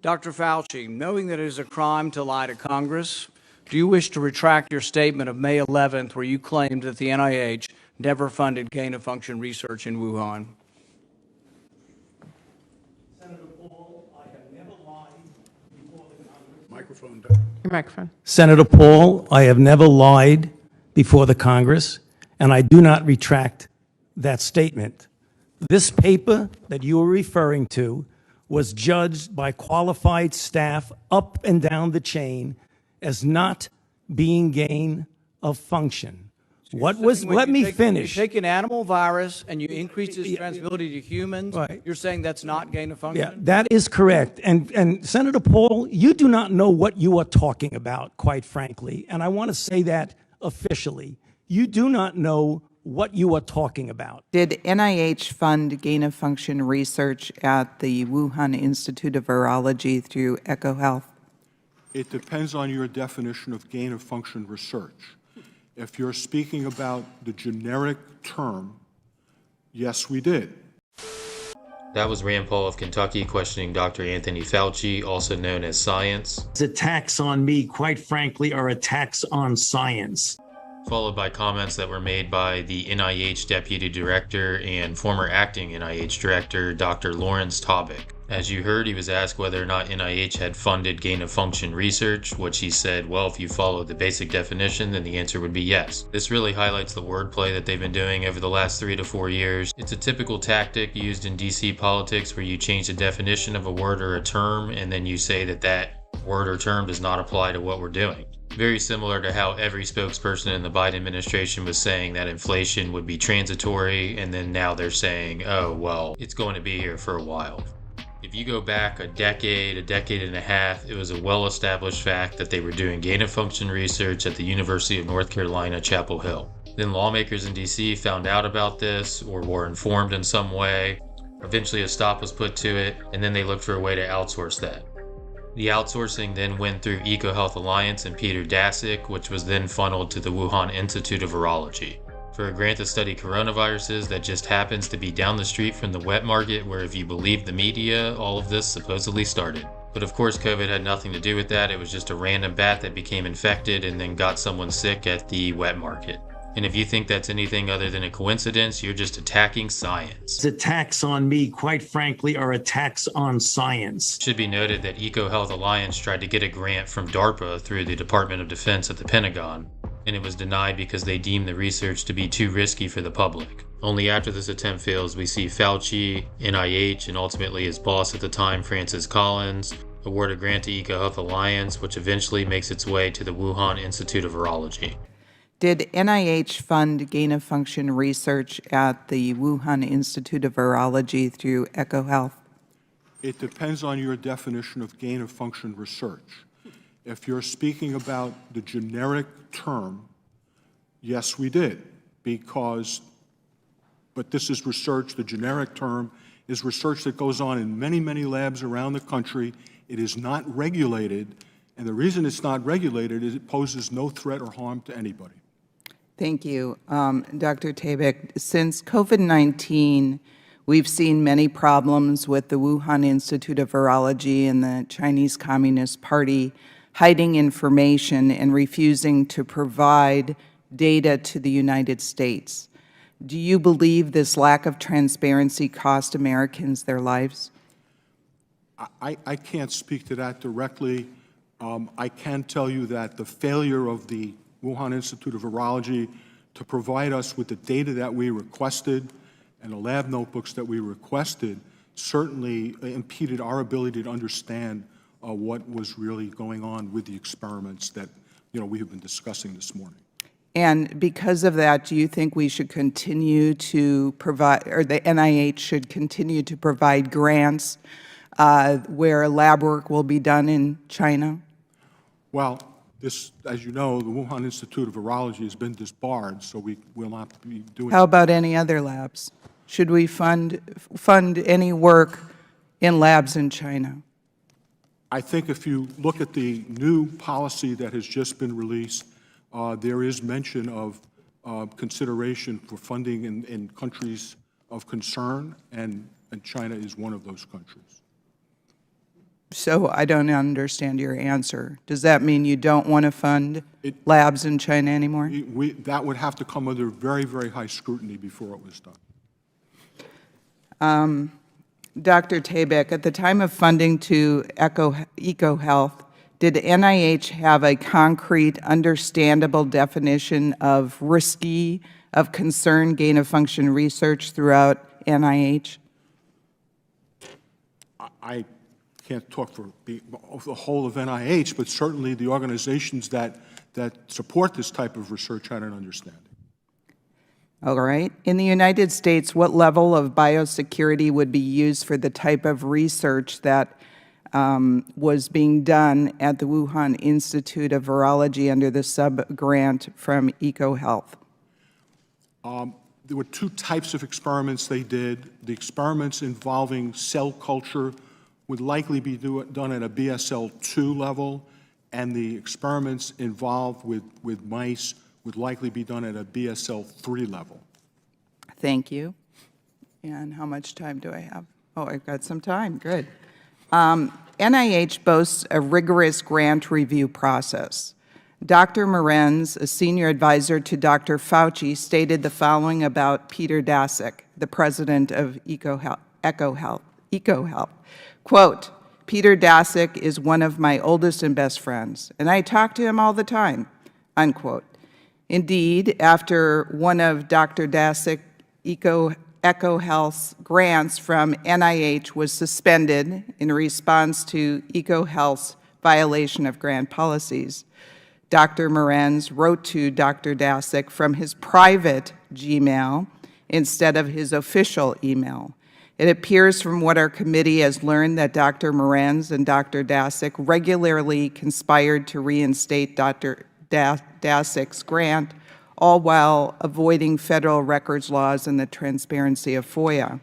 Dr. Fauci, knowing that it is a crime to lie to Congress, do you wish to retract your statement of May 11th where you claimed that the NIH never funded gain-of-function research in Wuhan? Senator Paul, I have never lied before the Congress. Microphone. Your microphone. Senator Paul, I have never lied before the Congress, and I do not retract that statement. This paper that you are referring to was judged by qualified staff up and down the chain as not being gain of function. Let me finish. You take an animal virus and you increase its transmissibility to humans, Right. you're saying that's not gain of function? Yeah, that is correct. And Senator Paul, you do not know what you are talking about, quite frankly. And I want to say that officially. You do not know what you are talking about. Did NIH fund gain-of-function research at the Wuhan Institute of Virology through EcoHealth? It depends on your definition of gain-of-function research. If you're speaking about the generic term, yes, we did. That was Rand Paul of Kentucky questioning Dr. Anthony Fauci, also known as Science. Attacks on me, quite frankly, are attacks on science. Followed by comments that were made by the NIH Deputy Director and former acting NIH Director, Dr. Lawrence Tabak. As you heard, he was asked whether or not NIH had funded gain-of-function research, which he said, well, if you follow the basic definition, then the answer would be yes. This really highlights the wordplay that they've been doing over the last 3 to 4 years. It's a typical tactic used in DC politics where you change the definition of a word or a term, and then you say that that word or term does not apply to what we're doing. Very similar to how every spokesperson in the Biden administration was saying that inflation would be transitory, and then now they're saying, oh, well, it's going to be here for a while. If you go back a decade and a half, it was a well-established fact that they were doing gain-of-function research at the University of North Carolina, Chapel Hill. Then lawmakers in DC found out about this or were informed in some way. Eventually a stop was put to it, and then they looked for a way to outsource that. The outsourcing then went through EcoHealth Alliance and Peter Daszak, which was then funneled to the Wuhan Institute of Virology. For a grant to study coronaviruses that just happens to be down the street from the wet market where, if you believe the media, all of this supposedly started. But of course COVID had nothing to do with that. It was just a random bat that became infected and then got someone sick at the wet market. And if you think that's anything other than a coincidence, you're just attacking science. Attacks on me, quite frankly, are attacks on science. It should be noted that EcoHealth Alliance tried to get a grant from DARPA through the Department of Defense at the Pentagon, and it was denied because they deemed the research to be too risky for the public. Only after this attempt fails, we see Fauci, NIH, and ultimately his boss at the time, Francis Collins, award a grant to EcoHealth Alliance, which eventually makes its way to the Wuhan Institute of Virology. Did NIH fund gain-of-function research at the Wuhan Institute of Virology through EcoHealth? It depends on your definition of gain-of-function research. If you're speaking about the generic term, yes, we did, but this is research. The generic term is research that goes on in many, many labs around the country. It is not regulated, and the reason it's not regulated is it poses no threat or harm to anybody. Thank you. Dr. Tabak, since COVID-19, we've seen many problems with the Wuhan Institute of Virology and the Chinese Communist Party hiding information and refusing to provide data to the United States. Do you believe this lack of transparency cost Americans their lives? I can't speak to that directly. I can tell you that the failure of the Wuhan Institute of Virology to provide us with the data that we requested and the lab notebooks that we requested certainly impeded our ability to understand what was really going on with the experiments that we have been discussing this morning. And because of that, do you think we should continue to provide, or the NIH should continue to provide grants where lab work will be done in China? Well, this, as you know, the Wuhan Institute of Virology has been disbarred, so we will not be doing. How about any other labs? Should we fund any work in labs in China? I think if you look at the new policy that has just been released, there is mention of consideration for funding in countries of concern, and China is one of those countries. So I don't understand your answer. Does that mean you don't want to fund labs in China anymore? That would have to come under very, very high scrutiny before it was done. Dr. Tabak, at the time of funding to EcoHealth, did NIH have a concrete, understandable definition of risky, of concern, gain-of-function research throughout NIH? I can't talk for the whole of NIH, but certainly the organizations that support this type of research had an understanding. All right. In the United States, what level of biosecurity would be used for the type of research that was being done at the Wuhan Institute of Virology under the sub-grant from EcoHealth? There were two types of experiments they did. The experiments involving cell culture would likely be done at a BSL-2 level, and the experiments involved with mice would likely be done at a BSL-3 level. Thank you. And how much time do I have? Oh, I've got some time. Good. NIH boasts a rigorous grant review process. Dr. Morenz, a senior advisor to Dr. Fauci, stated the following about Peter Daszak, the president of EcoHealth. Quote, "Peter Daszak is one of my oldest and best friends, and I talk to him all the time," unquote. Indeed, after one of Dr. Daszak EcoHealth's grants from NIH was suspended in response to EcoHealth's violation of grant policies, Dr. Morenz wrote to Dr. Daszak from his private Gmail instead of his official email. It appears from what our committee has learned that Dr. Morenz and Dr. Daszak regularly conspired to reinstate Dr. Daszak's grant, all while avoiding federal records laws and the transparency of FOIA.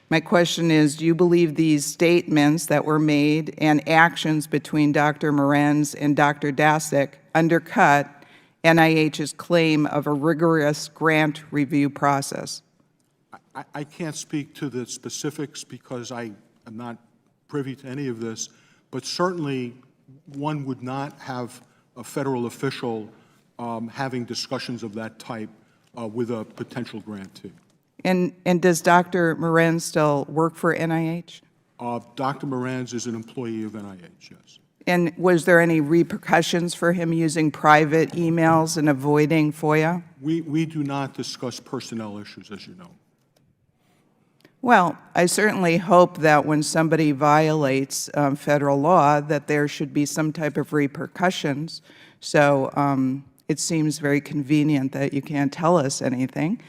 My question is, do you believe these statements that were made and actions between Dr. Morenz and Dr. Daszak undercut NIH's claim of a rigorous grant review process? I can't speak to the specifics because I am not privy to any of this, but certainly one would not have a federal official having discussions of that type with a potential grantee. And does Dr. Morenz still work for NIH? Dr. Morenz is an employee of NIH, yes. And was there any repercussions for him using private emails and avoiding FOIA? We do not discuss personnel issues, as you know. Well, I certainly hope that when somebody violates federal law, that there should be some type of repercussions. So it seems very convenient that you can't tell us anything.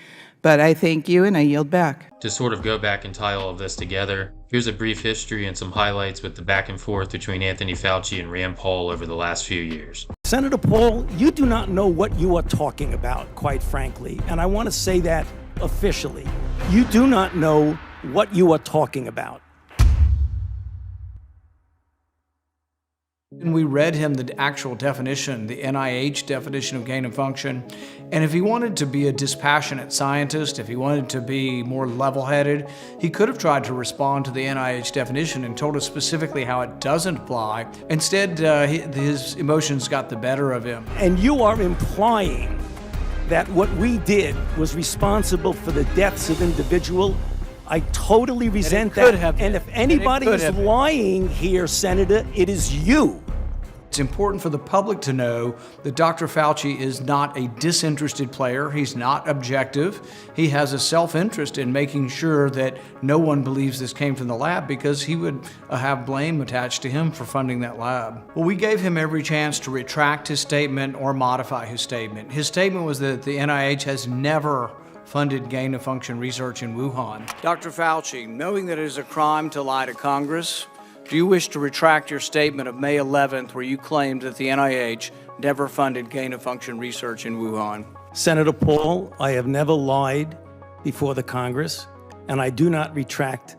But I thank you, and I yield back. To sort of go back and tie all of this together, here's a brief history and some highlights with the back and forth between Anthony Fauci and Rand Paul over the last few years. Senator Paul, you do not know what you are talking about, quite frankly, and I want to say that officially. You do not know what you are talking about. And we read him the actual definition, the NIH definition of gain of function. And if he wanted to be a dispassionate scientist, if he wanted to be more level-headed, he could have tried to respond to the NIH definition and told us specifically how it doesn't apply. Instead, his emotions got the better of him. And you are implying that what we did was responsible for the deaths of individuals. I totally resent that. And if anybody is lying here, Senator, it is you. It's important for the public to know that Dr. Fauci is not a disinterested player. He's not objective. He has a self-interest in making sure that no one believes this came from the lab because he would have blame attached to him for funding that lab. Well, we gave him every chance to retract his statement or modify his statement. His statement was that the NIH has never funded gain-of-function research in Wuhan. Dr. Fauci, knowing that it is a crime to lie to Congress, do you wish to retract your statement of May 11th where you claimed that the NIH never funded gain-of-function research in Wuhan? Senator Paul, I have never lied before the Congress, and I do not retract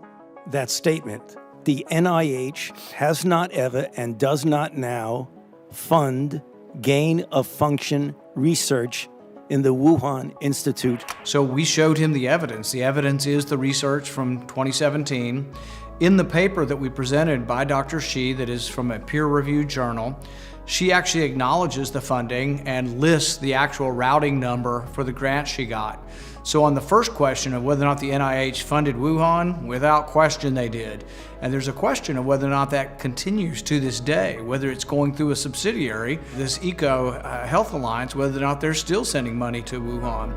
that statement. The NIH has not ever and does not now fund gain-of-function research in the Wuhan Institute. So we showed him the evidence. The evidence is the research from 2017. In the paper that we presented by Dr. Shi, that is from a peer-reviewed journal, she actually acknowledges the funding and lists the actual routing number for the grant she got. So on the first question of whether or not the NIH funded Wuhan, without question they did. And there's a question of whether or not that continues to this day, whether it's going through a subsidiary, this Eco Health Alliance, whether or not they're still sending money to Wuhan.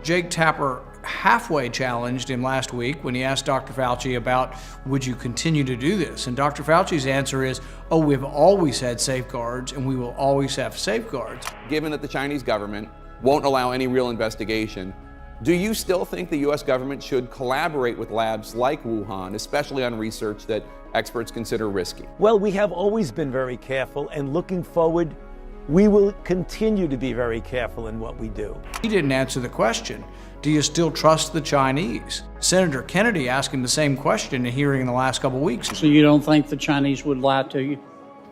Jake Tapper halfway challenged him last week when he asked Dr. Fauci about, would you continue to do this? And Dr. Fauci's answer is, oh, we've always had safeguards and we will always have safeguards. Given that the Chinese government won't allow any real investigation, do you still think the U.S. government should collaborate with labs like Wuhan, especially on research that experts consider risky? Well, we have always been very careful, and looking forward, we will continue to be very careful in what we do. He didn't answer the question. Do you still trust the Chinese? Senator Kennedy asked him the same question in a hearing in the last couple weeks. So you don't think the Chinese would lie to you?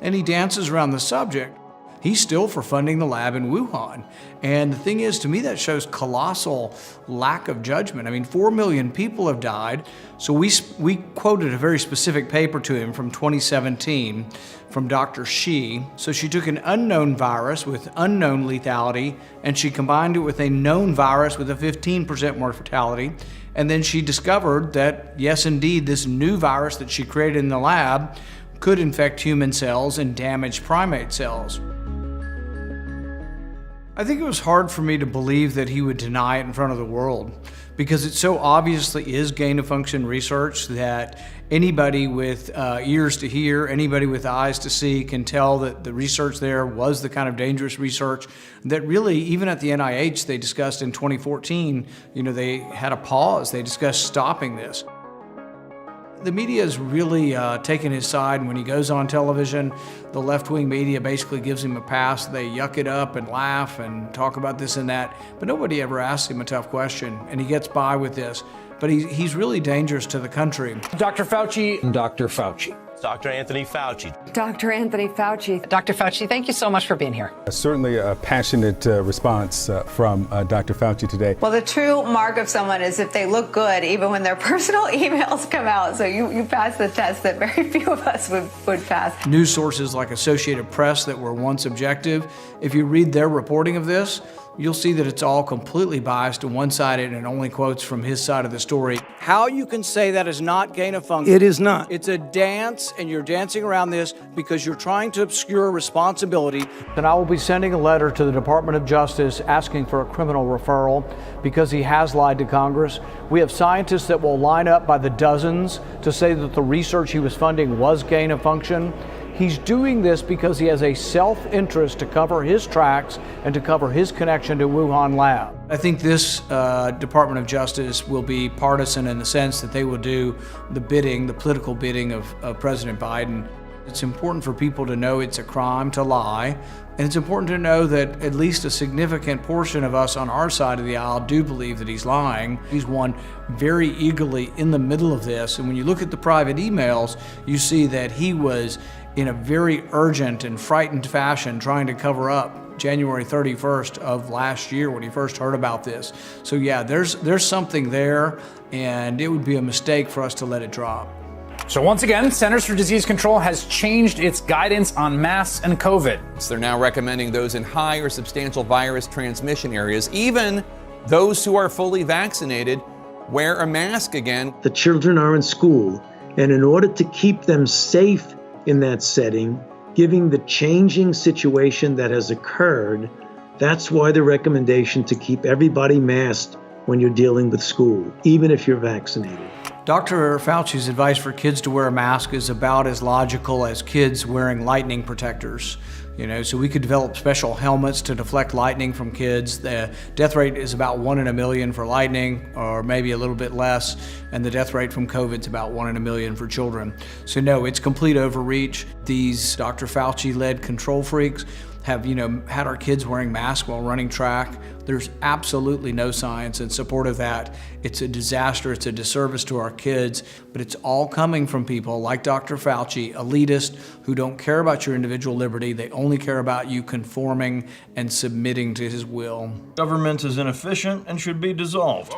And he dances around the subject. He's still for funding the lab in Wuhan. And the thing is, to me, that shows colossal lack of judgment. I mean, 4 million people have died. So we quoted a very specific paper to him from 2017 from Dr. Shi. So she took an unknown virus with unknown lethality, and she combined it with a known virus with a 15% mortality. And then she discovered that, yes, indeed, this new virus that she created in the lab could infect human cells and damage primate cells. I think it was hard for me to believe that he would deny it in front of the world, because it so obviously is gain-of-function research that anybody with ears to hear, anybody with eyes to see can tell that the research there was the kind of dangerous research that really, even at the NIH, they discussed in 2014, they had a pause. They discussed stopping this. The media has really taken his side, and when he goes on television, the left-wing media basically gives him a pass. They yuck it up and laugh and talk about this and that, but nobody ever asks him a tough question, and he gets by with this. But he's really dangerous to the country. Dr. Fauci. Dr. Fauci. Dr. Anthony Fauci. Dr. Anthony Fauci. Dr. Fauci, thank you so much for being here. Certainly a passionate response from Dr. Fauci today. Well, the true mark of someone is if they look good, even when their personal emails come out. So you passed the test that very few of us would pass. News sources like Associated Press that were once objective, if you read their reporting of this, you'll see that it's all completely biased and one-sided and only quotes from his side of the story. How you can say that is not gain of function? It is not. It's a dance, and you're dancing around this because you're trying to obscure responsibility. And I will be sending a letter to the Department of Justice asking for a criminal referral because he has lied to Congress. We have scientists that will line up by the dozens to say that the research he was funding was gain of function. He's doing this because he has a self-interest to cover his tracks and to cover his connection to Wuhan lab. I think this Department of Justice will be partisan in the sense that they will do the bidding, the political bidding of President Biden. It's important for people to know it's a crime to lie, and it's important to know that at least a significant portion of us on our side of the aisle do believe that he's lying. He's one very eagerly in the middle of this, and when you look at the private emails, you see that he was in a very urgent and frightened fashion trying to cover up January 31st of last year when he first heard about this. So yeah, there's something there, and it would be a mistake for us to let it drop. So once again, Centers for Disease Control has changed its guidance on masks and COVID. They're now recommending those in high or substantial virus transmission areas, even those who are fully vaccinated, wear a mask again. The children are in school, and in order to keep them safe in that setting, given the changing situation that has occurred, that's why the recommendation to keep everybody masked when you're dealing with school, even if you're vaccinated. Dr. Fauci's advice for kids to wear a mask is about as logical as kids wearing lightning protectors. So we could develop special helmets to deflect lightning from kids. The death rate is about 1 in a million for lightning, or maybe a little bit less, and the death rate from COVID is about 1 in a million for children. So no, it's complete overreach. These Dr. Fauci-led control freaks have, had our kids wearing masks while running track. There's absolutely no science in support of that. It's a disaster, it's a disservice to our kids, but it's all coming from people like Dr. Fauci, elitists who don't care about your individual liberty. They only care about you conforming and submitting to his will. Government is inefficient and should be dissolved.